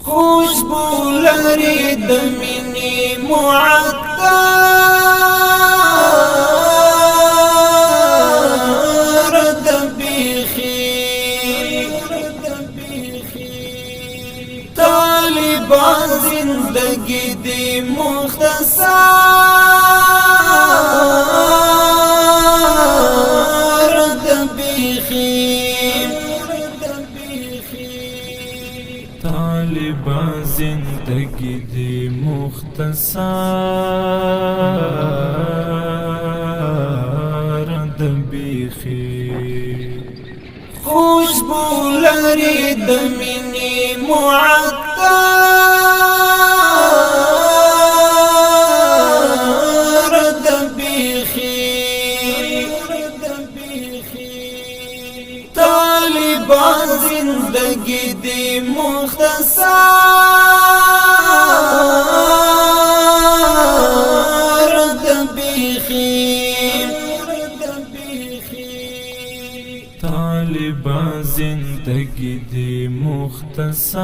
خوشبو لري د مینې معطر د بیخي طالبان زندگی دی مختصر د بیخي طالبان زندگی دی مختصر د بیخي خوشبو لري د مینې معطر د بیخي طالبان زندگی دی مختصر د بیخي طالبان زندگی دی مختصر